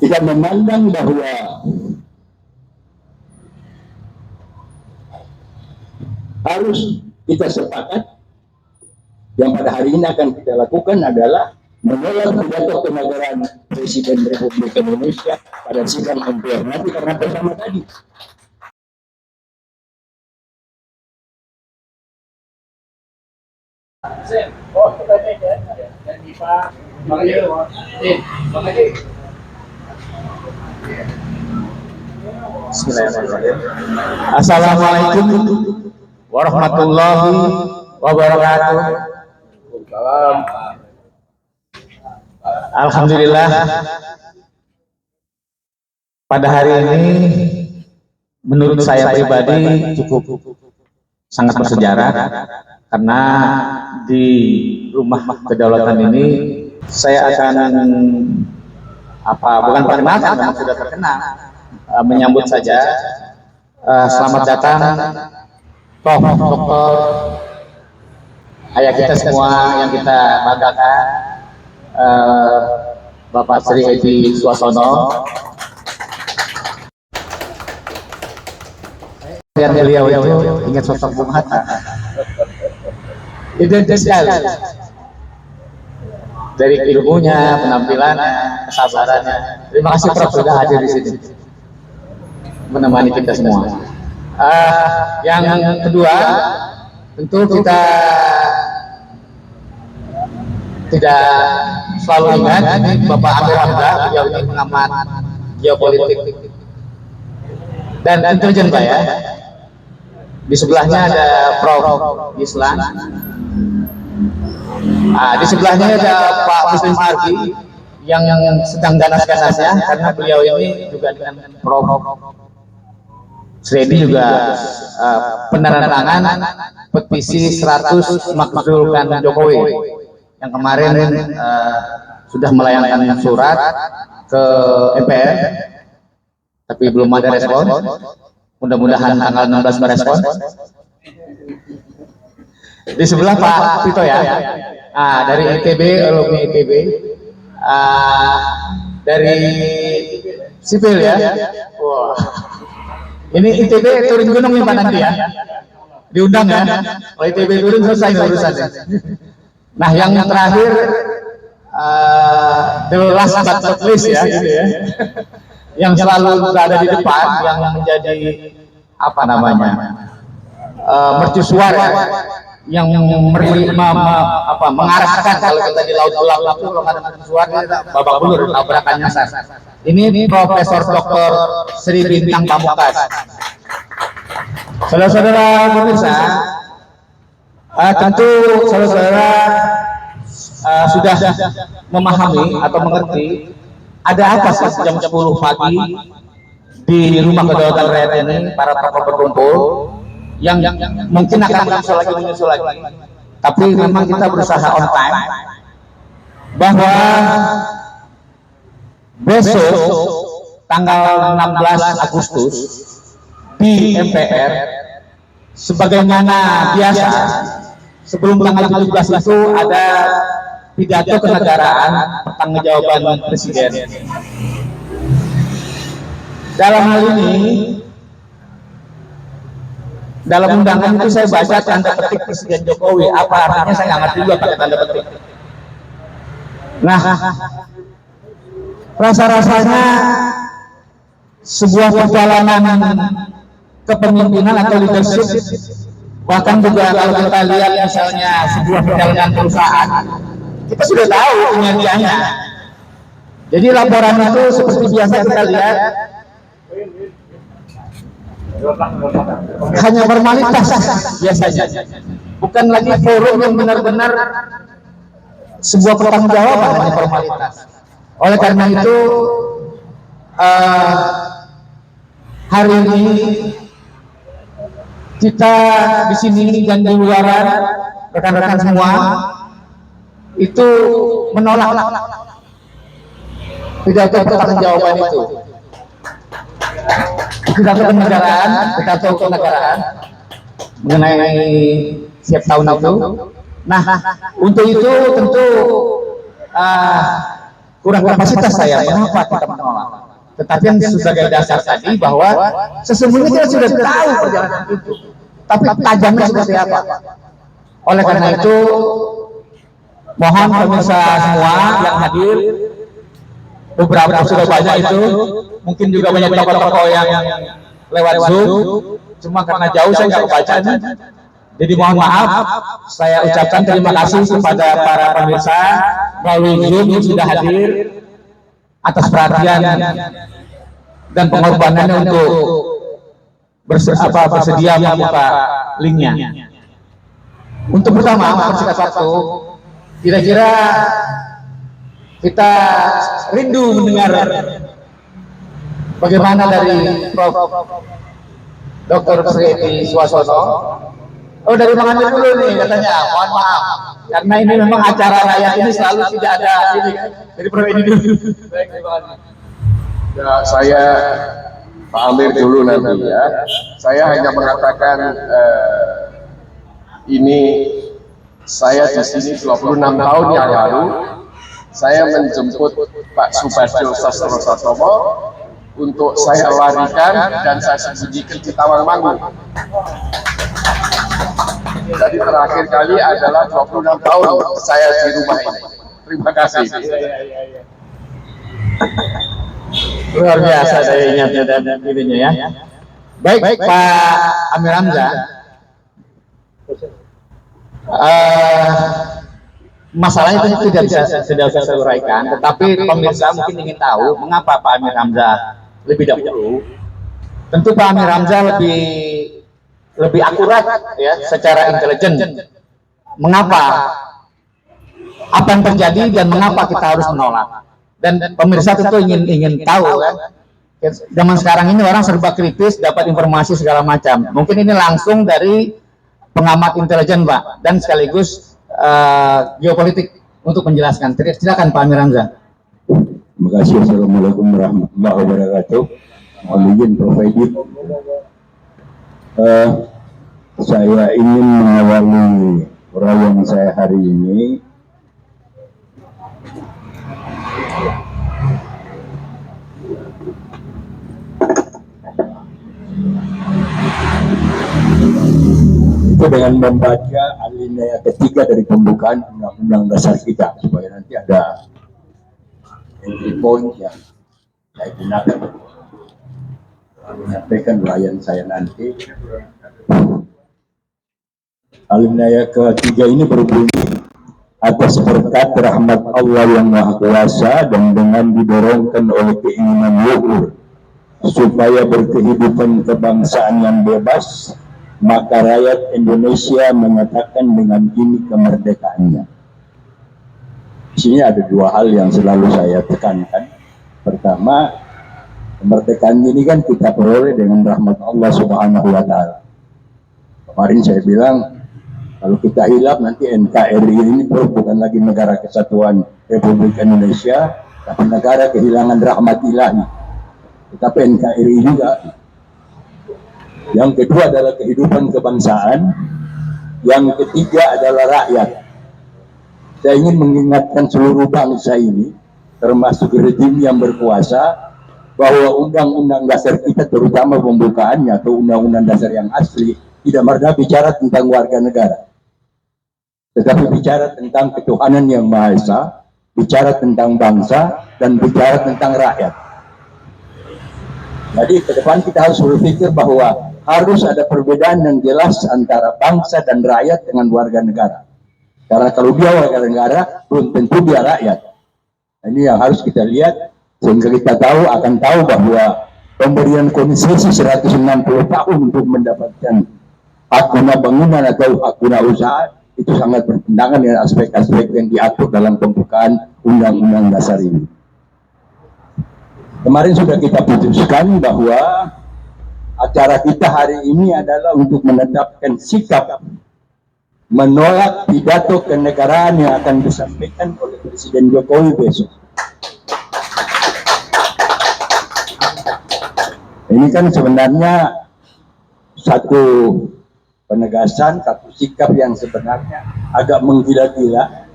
kita memandang bahwa harus kita sepakat yang pada hari ini akan kita lakukan adalah menolak pidato kenegaraan Presiden Republik Indonesia pada sidang MPR nanti karena pertama tadi. Assalamualaikum warahmatullahi wabarakatuh. Alhamdulillah, pada hari ini menurut saya pribadi cukup sangat bersejarah, karena di rumah kedaulatan ini saya akan bukan perkenalkan, memang sudah terkenal, menyambut saja. Selamat datang Prof. Dr. ayah kita semua yang kita banggakan, Bapak Sri Edi Suasono. Yang beliau itu ingat sosok Bung Hatta, identik sekali dari ilmunya, penampilannya, kesabarannya. Terima kasih Prof sudah hadir di sini menemani kita semua. Yang kedua, tentu kita tidak selalu ingat Bapak Amir Hamzah, beliau ini pengamat geopolitik dan intelijen Pak ya. Di sebelahnya ada Prof Islan. Di sebelahnya ada Pak Muslim Ardi yang sedang ganas-ganasnya, karena beliau ini juga dengan Prof Sredi juga penandatangan petisi 100 makzulkan Jokowi yang kemarin sudah melayangkan surat ke MPR, tapi belum ada respon. Mudah-mudahan tanggal 16 merespon. Di sebelah Pak Tito ya, dari ITB, alumni ITB, dari sipil ya. Wah, ini ITB turun gunung nih Pak nanti ya, diundang ya. Kalau ITB turun selesai urusannya. Nah yang terakhir, the last but not least ya, gitu ya, yang selalu berada di depan, yang menjadi mercusuar ya, yang mengarahkan kalau kita di laut gelap itu kalau ada mercusuar babak belur, tabrakan nyasar. Ini Profesor Dr. Sri Bintang Pamungkas. Saudara-saudara pemirsa, tentu saudara-saudara sudah memahami atau mengerti ada apa sih jam 10 pagi di Rumah Kedaulatan Rakyat ini, para tokoh berkumpul yang mungkin akan menyusul lagi. Tapi memang kita berusaha on time bahwa besok tanggal 16 Agustus di MPR, sebagaimana biasa sebelum tanggal 17 itu ada pidato kenegaraan pertanggungjawaban Presiden. Dalam hal ini, dalam undangan itu saya baca tanda petik Presiden Jokowi. Apa artinya saya nggak ngerti juga pakai tanda petik. Nah, rasa-rasanya sebuah perjalanan kepemimpinan atau leadership, bahkan juga kalau kita lihat misalnya sebuah perjalanan perusahaan, kita sudah tahu penyajiannya. Jadi laporan itu seperti biasa kita lihat hanya formalitas biasanya, bukan lagi forum yang benar-benar sebuah pertanggungjawaban, hanya formalitas. Oleh karena itu hari ini kita di sini dan di luaran, rekan-rekan semua itu menolak pidato pertanggungjawaban itu. Pidato kenegaraan mengenai setiap tahun itu. Nah, untuk itu tentu kurang kapasitas saya, mengapa kita menolak? Tetapi yang sebagai dasar tadi bahwa sesungguhnya kita sudah tahu perjalanan itu, tapi tajamnya seperti apa. Oleh karena itu, mohon pemirsa semua yang hadir, beberapa sudah banyak itu, mungkin juga banyak tokoh-tokoh yang lewat Zoom, cuma karena jauh saya nggak kebaca nih. Jadi mohon maaf, saya ucapkan terima kasih kepada para pemirsa melalui Zoom yang sudah hadir atas perhatian dan pengorbanannya untuk bersedia membuka linknya. Untuk pertama, mempersingkat waktu, kira-kira kita rindu mendengar bagaimana dari Prof. Dr. Sri Suwasono. Oh, dari Bang Amir dulu nih katanya. Mohon maaf, karena ini memang acara rakyat ini selalu tidak ada ini. Dari Prof ini dulu. Baik, ya, saya Pak Amir dulu nanti ya. Saya hanya mengatakan ini saya di sini 26 tahun yang lalu saya menjemput Pak Subadjo Sastrosotomo untuk saya larikan dan saya sembunyikan di Tawangmangu. Jadi terakhir kali adalah 26 tahun saya di rumah ini. Terima kasih. Luar biasa saya ingatnya dan ininya ya. Baik, Pak Amir Hamzah. Masalahnya itu tidak bisa saya uraikan, tetapi pemirsa mungkin ingin tahu mengapa Pak Amir Hamzah lebih dahulu. Tentu Pak Amir Hamzah lebih akurat ya secara intelijen. Mengapa? Apa yang terjadi dan mengapa kita harus menolak? Dan pemirsa tentu ingin tahu kan. Zaman sekarang ini orang serba kritis, dapat informasi segala macam. Mungkin ini langsung dari pengamat intelijen, Pak, dan sekaligus geopolitik untuk menjelaskan. Silakan Pak Amir Hamzah. Terima kasih. Assalamualaikum warahmatullahi wabarakatuh. Mohon izin Prof. Edip. Saya ingin mengawali uraian saya hari ini itu dengan membaca alinea ketiga dari pembukaan Undang-Undang Dasar kita, supaya nanti ada entry point yang saya gunakan menyampaikan uraian saya nanti. Alinea ketiga ini berbunyi, atas berkat rahmat Allah yang Maha Kuasa dan dengan didorongkan oleh keinginan luhur supaya berkehidupan kebangsaan yang bebas, maka rakyat Indonesia menyatakan dengan ini kemerdekaannya. Di sini ada dua hal yang selalu saya tekankan. Pertama, kemerdekaan ini kan kita peroleh dengan rahmat Allah Subhanahu wa Ta'ala. Kemarin saya bilang, kalau kita hilap nanti NKRI ini bukan lagi negara kesatuan Republik Indonesia, tapi negara kehilangan rahmat ilahi. Tetapi NKRI juga. Yang kedua adalah kehidupan kebangsaan. Yang ketiga adalah rakyat. Saya ingin mengingatkan seluruh bangsa ini, termasuk rejim yang berkuasa, bahwa undang-undang dasar kita, terutama pembukaannya atau undang-undang dasar yang asli, tidak pernah bicara tentang warga negara, tetapi bicara tentang ketuhanan yang Maha Esa, bicara tentang bangsa, dan bicara tentang rakyat. Jadi ke depan kita harus berpikir bahwa harus ada perbedaan yang jelas antara bangsa dan rakyat dengan warga negara. Karena kalau dia warga negara, belum tentu dia rakyat. Ini yang harus kita lihat, sehingga kita akan tahu bahwa pemberian konsesi 160 tahun untuk mendapatkan hak guna bangunan atau hak guna usaha itu sangat bertentangan dengan aspek-aspek yang diatur dalam pembukaan Undang-Undang Dasar ini. Kemarin sudah kita putuskan bahwa acara kita hari ini adalah untuk menetapkan sikap menolak pidato kenegaraan yang akan disampaikan oleh Presiden Jokowi besok. Ini kan sebenarnya satu penegasan, satu sikap yang sebenarnya agak menggila-gila,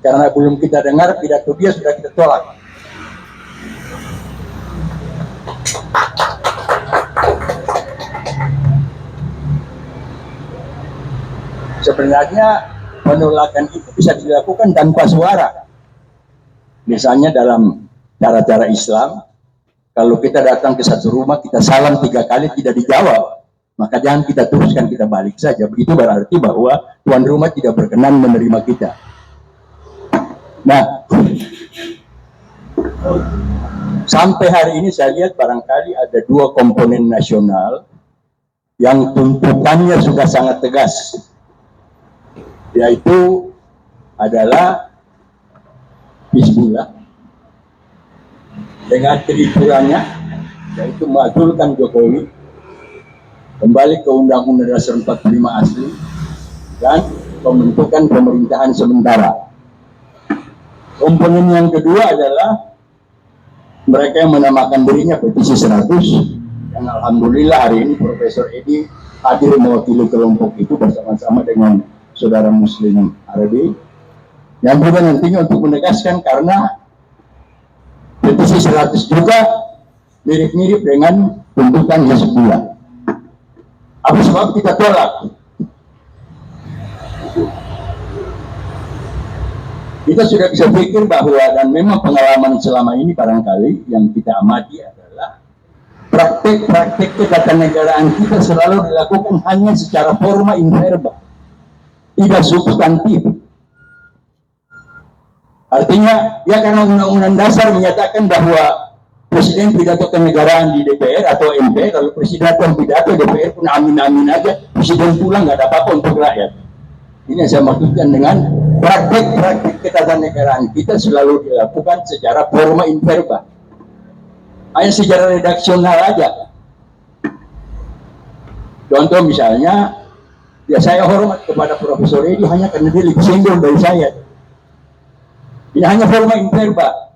karena belum kita dengar pidato dia sudah kita tolak. Sebenarnya penolakan itu bisa dilakukan tanpa suara. Misalnya dalam cara-cara Islam, kalau kita datang ke satu rumah, kita salam 3 kali tidak dijawab, maka jangan kita teruskan, kita balik saja. Itu berarti bahwa tuan rumah tidak berkenan menerima kita. Nah, sampai hari ini saya lihat barangkali ada 2 komponen nasional yang tuntutannya sudah sangat tegas, yaitu adalah Hizbullah dengan trikurannya, yaitu mengajulkan Jokowi kembali ke Undang-Undang Dasar 45 asli dan pembentukan pemerintahan sementara. Komponen yang kedua adalah mereka yang menamakan dirinya petisi 100, yang alhamdulillah hari ini Profesor Edi hadir mewakili kelompok itu bersama-sama dengan saudara Muslim Arabi, yang juga nantinya untuk menegaskan, karena petisi 100 juga mirip-mirip dengan tuntutan Hizbullah. Apa sebab kita tolak? Kita sudah bisa pikir bahwa, dan memang pengalaman selama ini barangkali yang kita amati adalah praktek-praktek ketatanegaraan kita selalu dilakukan hanya secara forma inverba, tidak substantif. Artinya, ya karena Undang-Undang Dasar menyatakan bahwa Presiden pidato kenegaraan di DPR atau MPR, lalu Presiden pidato DPR pun amin-amin aja, Presiden pulang nggak ada apa-apa untuk rakyat. Ini yang saya maksudkan dengan praktek-praktek ketatanegaraan kita selalu dilakukan secara forma inverba, hanya secara redaksional aja. Contoh misalnya, ya saya hormat kepada Profesor Edi hanya karena dia lebih senior dari saya. Ini hanya forma inverba.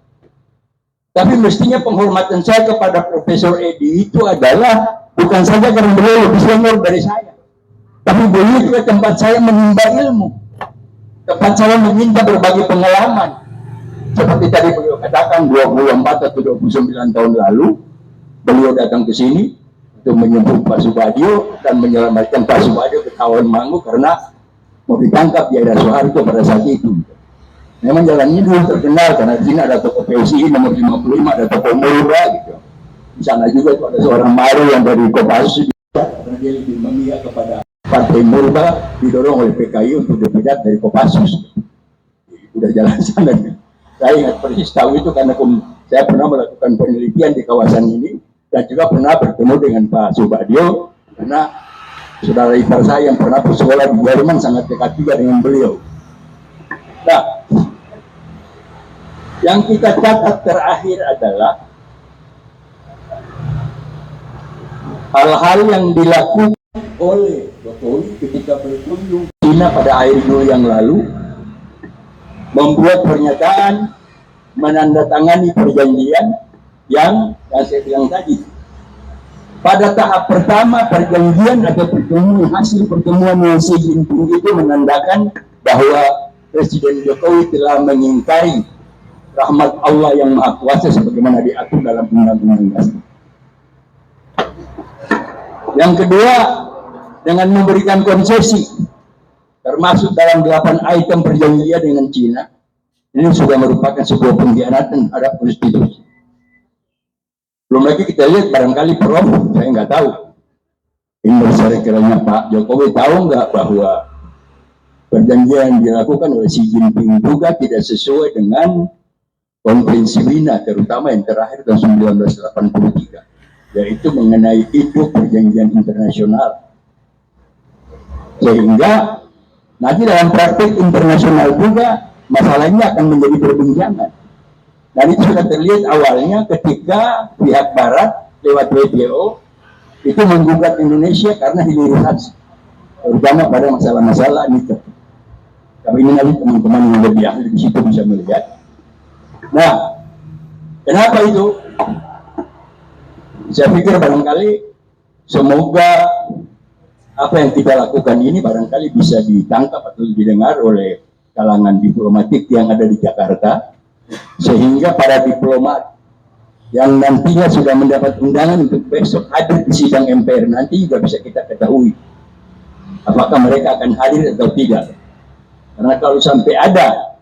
Tapi mestinya penghormatan saya kepada Profesor Edi itu adalah bukan saja karena beliau lebih senior dari saya, tapi beliau juga tempat saya menimba ilmu, tempat saya meminta berbagai pengalaman. Seperti tadi beliau katakan, 24 atau 29 tahun lalu beliau datang ke sini untuk menyebut Pak Subadio dan menyelamatkan Pak Subadio ke Tawangmangu karena mau ditangkap di daerah Soeharto pada saat itu. Memang jalannya dulu terkenal karena di sini ada toko PSI nomor 55, ada toko Murba gitu. Di sana juga itu ada seorang Maru yang dari Kopassus, karena dia lebih memihak kepada Partai Murba, didorong oleh PKI untuk dipecat dari Kopassus. Udah jalan sana. Saya ingat persis tahu itu karena saya pernah melakukan penelitian di kawasan ini dan juga pernah bertemu dengan Pak Subadio karena saudara ipar saya yang pernah bersekolah di Jerman sangat dekat juga dengan beliau. Nah, yang kita catat terakhir adalah hal-hal yang dilakukan oleh Jokowi ketika berkunjung China pada akhir Juli yang lalu, membuat pernyataan, menandatangani perjanjian yang saya bilang tadi. Pada tahap pertama perjanjian atau pertemuan, hasil pertemuan yang Xi Jinping itu menandakan bahwa Presiden Jokowi telah mengingkari rahmat Allah yang Maha Kuasa sebagaimana diatur dalam Undang-Undang Dasar. Yang kedua, dengan memberikan konsesi, termasuk dalam 8 item perjanjian dengan Cina, ini sudah merupakan sebuah pengkhianatan terhadap konstitusi. Belum lagi kita lihat barangkali Prof, saya nggak tahu, investor kiranya Pak Jokowi tahu nggak bahwa perjanjian yang dilakukan oleh Xi Jinping juga tidak sesuai dengan Konferensi Wina, terutama yang terakhir tahun 1983, yaitu mengenai itu perjanjian internasional. Sehingga nanti dalam praktik internasional juga masalahnya akan menjadi perbincangan. Dan itu sudah terlihat awalnya ketika pihak Barat lewat WTO itu menggugat Indonesia karena hilirisasi, terutama pada masalah-masalah nikel. Tapi ini nanti teman-teman yang lebih ahli di situ bisa melihat. Nah, kenapa itu? Saya pikir barangkali semoga apa yang kita lakukan ini barangkali bisa ditangkap atau didengar oleh kalangan diplomatik yang ada di Jakarta, sehingga para diplomat yang nantinya sudah mendapat undangan untuk besok hadir di sidang MPR nanti juga bisa kita ketahui apakah mereka akan hadir atau tidak. Karena kalau sampai ada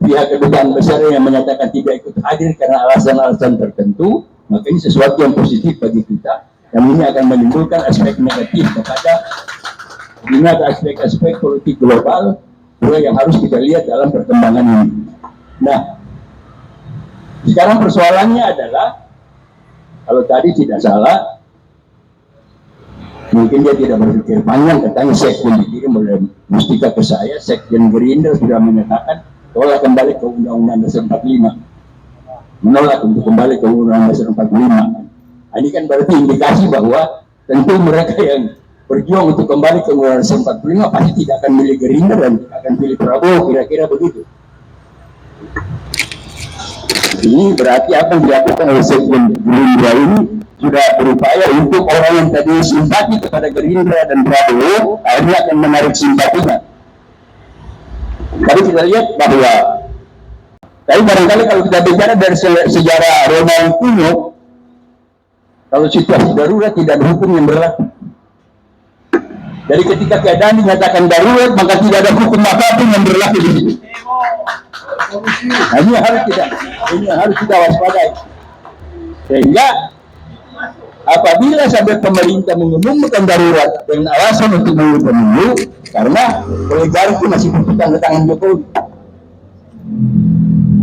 pihak kedutaan besar yang menyatakan tidak ikut hadir karena alasan-alasan tertentu, maka ini sesuatu yang positif bagi kita, dan ini akan menimbulkan aspek negatif kepada ini, ada aspek-aspek politik global yang harus kita lihat dalam perkembangan ini. Nah, sekarang persoalannya adalah, kalau tadi tidak salah, mungkin dia tidak berpikir panjang, katanya sekjen dikirim oleh Mustika ke saya, sekjen Gerindra sudah menyatakan tolak kembali ke Undang-Undang Dasar 45, menolak untuk kembali ke Undang-Undang Dasar 45. Nah, ini kan berarti indikasi bahwa tentu mereka yang berjuang untuk kembali ke Undang-Undang Dasar 45 pasti tidak akan milih Gerindra dan tidak akan pilih Prabowo, kira-kira begitu. Ini berarti apa yang dilakukan oleh sekjen Gerindra ini sudah berupaya untuk orang yang tadi simpati kepada Gerindra dan Prabowo akhirnya akan menarik simpatinya. Tapi kita lihat bahwa, tapi barangkali kalau kita bicara dari sejarah Romawi kuno, kalau situasi darurat tidak ada hukum yang berlaku. Jadi ketika keadaan dinyatakan darurat, maka tidak ada hukum apapun yang berlaku di situ. Nah, ini harus kita waspadai. Sehingga apabila sampai pemerintah mengumumkan darurat dengan alasan untuk mengurus pemilu, karena oligarki masih butuh tanda tangan Jokowi.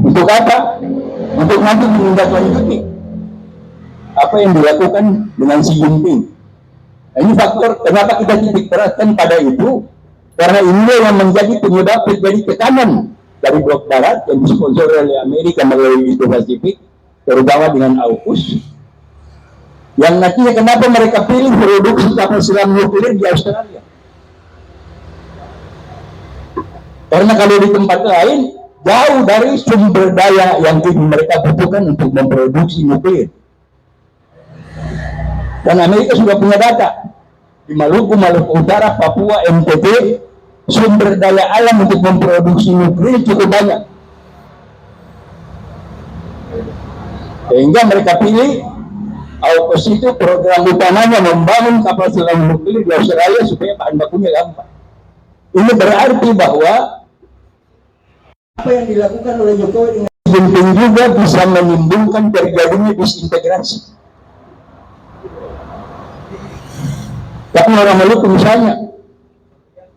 Untuk apa? Untuk nanti menindaklanjuti apa yang dilakukan dengan Xi Jinping. Nah, ini faktor kenapa kita titik beratkan pada itu, karena ini yang menjadi penyebab terjadi tekanan dari blok barat yang disponsori oleh Amerika melalui Indo-Pasifik, terutama dengan AUKUS, yang nantinya kenapa mereka pilih produksi kapal selam nuklir di Australia. Karena kalau di tempat lain jauh dari sumber daya yang mereka butuhkan untuk memproduksi nuklir. Dan Amerika sudah punya data di Maluku, Maluku Utara, Papua, NTT, sumber daya alam untuk memproduksi nuklir cukup banyak. Sehingga mereka pilih AUKUS itu program utamanya membangun kapal selam nuklir di Australia supaya bahan bakunya gampang. Ini berarti bahwa apa yang dilakukan oleh Jokowi dengan Jinping juga bisa menimbulkan terjadinya disintegrasi. Tapi orang Maluku misalnya,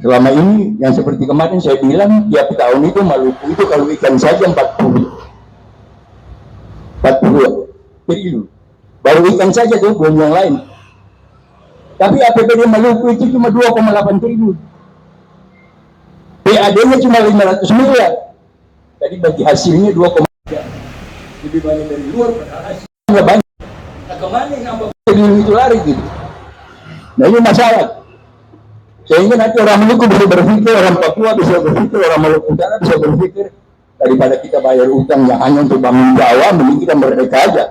selama ini yang seperti kemarin saya bilang, tiap tahun itu Maluku itu kalau ikan saja 40 triliun. Baru ikan saja tuh, belum yang lain. Tapi APBD Maluku itu cuma 2,8 triliun. PAD-nya cuma 500 miliar. Jadi bagi hasilnya 2,3. Lebih banyak dari luar, padahal hasilnya banyak. Nah, kemana yang 40 triliun itu lari gitu? Nah, ini masalah. Sehingga nanti orang Maluku bisa berpikir, orang Papua bisa berpikir, orang Maluku Utara bisa berpikir, daripada kita bayar utang yang hanya untuk bangun Jawa, mending kita merdeka aja.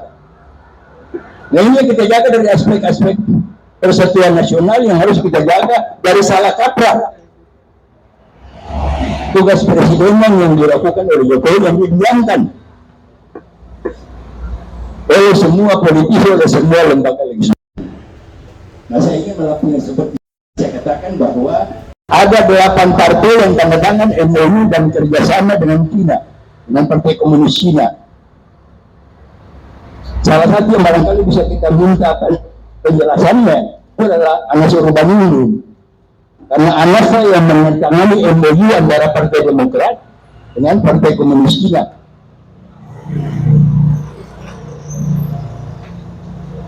Nah, ini yang kita jaga dari aspek-aspek persatuan nasional yang harus kita jaga dari salah kaprah. Tugas presidenan yang dilakukan oleh Jokowi yang didiamkan oleh semua politisi, oleh semua lembaga legislatif. Nah, saya ingin melakukan seperti saya katakan bahwa ada 8 partai yang tanda tangan MOU dan kerjasama dengan China, dengan Partai Komunis China. Salah satu yang barangkali bisa kita minta penjelasannya itu adalah Anas Urbaningrum. Karena Anas yang menandatangani MOU antara Partai Demokrat dengan Partai Komunis China.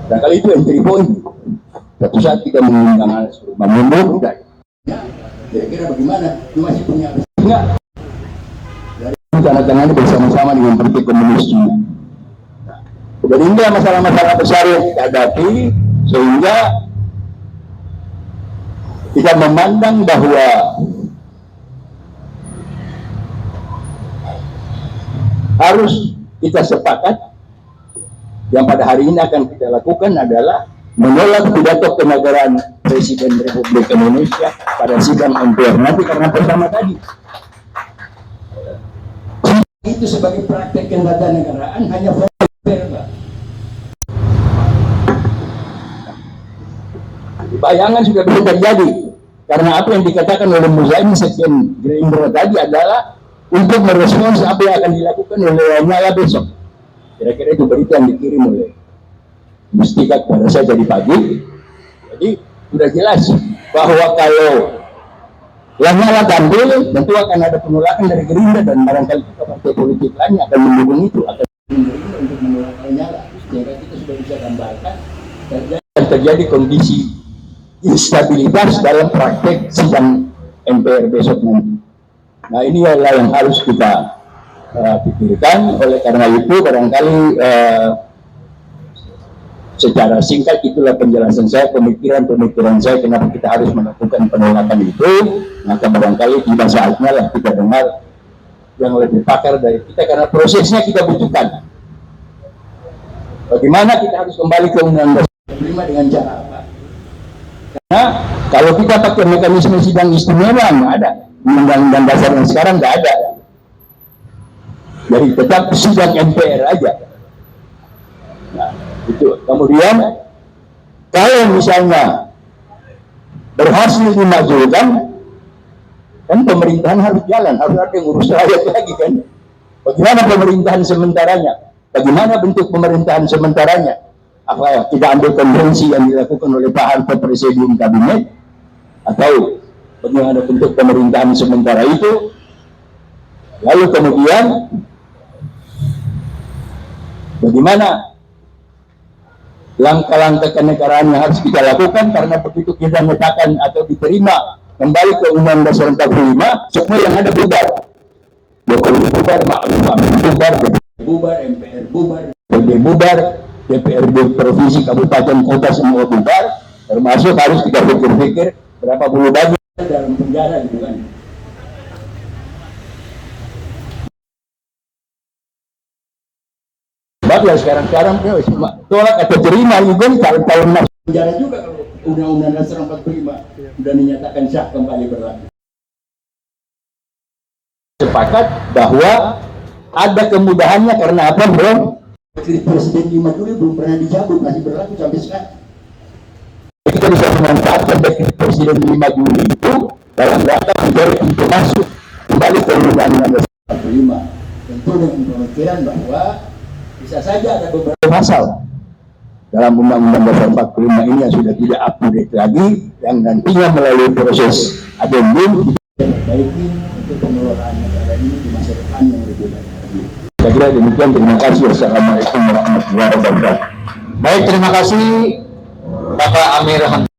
Barangkali itu entry point. Suatu saat kita mengundang Anas Urbaningrum, kira-kira bagaimana? Dia masih punya enggak? Dari tanda-tanda bersama-sama dengan Partai Komunis China. Jadi ini masalah-masalah besar yang kita hadapi, sehingga kita memandang bahwa harus kita sepakat yang pada hari ini akan kita lakukan adalah menolak pidato kenegaraan Presiden Republik Indonesia pada sidang MPR nanti karena pertama tadi itu sebagai praktek ketatanegaraan hanya verbal. Bayangan sudah bisa terjadi karena apa yang dikatakan oleh Muzani Sekjen Gerindra tadi adalah untuk merespons apa yang akan dilakukan oleh Lanyala besok. Kira-kira itu berita yang dikirim oleh Mustika kepada saya tadi pagi. Jadi sudah jelas bahwa kalau Lanyala tampil, tentu akan ada penolakan dari Gerindra dan barangkali kita partai politik lain akan mendukung itu, akan Gerindra untuk menolak Lanyala. Sehingga kita sudah bisa gambarkan terjadi kondisi instabilitas dalam praktek sidang MPR besok nanti. Nah ini adalah yang harus kita pikirkan. Oleh karena itu barangkali secara singkat itulah penjelasan saya, pemikiran saya kenapa kita harus melakukan penolakan itu. Maka barangkali tiba saatnya lah kita dengar yang lebih pakar dari kita, karena prosesnya kita butuhkan. Bagaimana kita harus kembali ke Undang-Undang 45 dengan cara apa? Karena kalau kita pakai mekanisme sidang istimewa nggak ada, Undang-Undang Dasar yang sekarang nggak ada. Jadi tetap sidang MPR aja. Nah, itu. Kemudian kalau misalnya berhasil dimajukan, kan pemerintahan harus jalan, harus ada yang urus rakyat lagi kan. Bagaimana pemerintahan sementaranya? Bagaimana bentuk pemerintahan sementaranya? Apa kita ambil konvensi yang dilakukan oleh Pak Harto Presiden Kabinet, atau bagaimana bentuk pemerintahan sementara itu? Lalu kemudian bagaimana langkah-langkah kenegaraan yang harus kita lakukan, karena begitu kita menyatakan atau diterima kembali ke Undang-Undang Dasar 45, semua yang ada bubar. Jokowi bubar, Ma'ruf Amin bubar, bubar, MPR bubar, DPD bubar, DPRD provinsi, kabupaten, kota semua bubar, termasuk harus kita pikir-pikir berapa puluh bagi dalam penjara gitu kan. Sebablah sekarang tolak atau terima juga tahun masuk penjara juga kalau Undang-Undang Dasar 45 sudah dinyatakan sah kembali berlaku. Sepakat bahwa ada kemudahannya karena apa, bro? Presiden 5 Juli belum pernah dicabut, masih berlaku sampai sekarang. Kita bisa memanfaatkan Presiden 5 Juli itu dalam rangka menjadi pintu masuk kembali ke Undang-Undang Dasar 45. Tentu dengan pemikiran bahwa bisa saja ada beberapa pasal dalam Undang-Undang Dasar 45 ini yang sudah tidak up to date lagi, yang nantinya melalui proses adendum kita perbaiki untuk pengelolaan negara ini di masa depan yang lebih baik. Saya kira demikian, terima kasih. Assalamualaikum warahmatullahi wabarakatuh. Baik, terima kasih Bapak Amir Hamzah.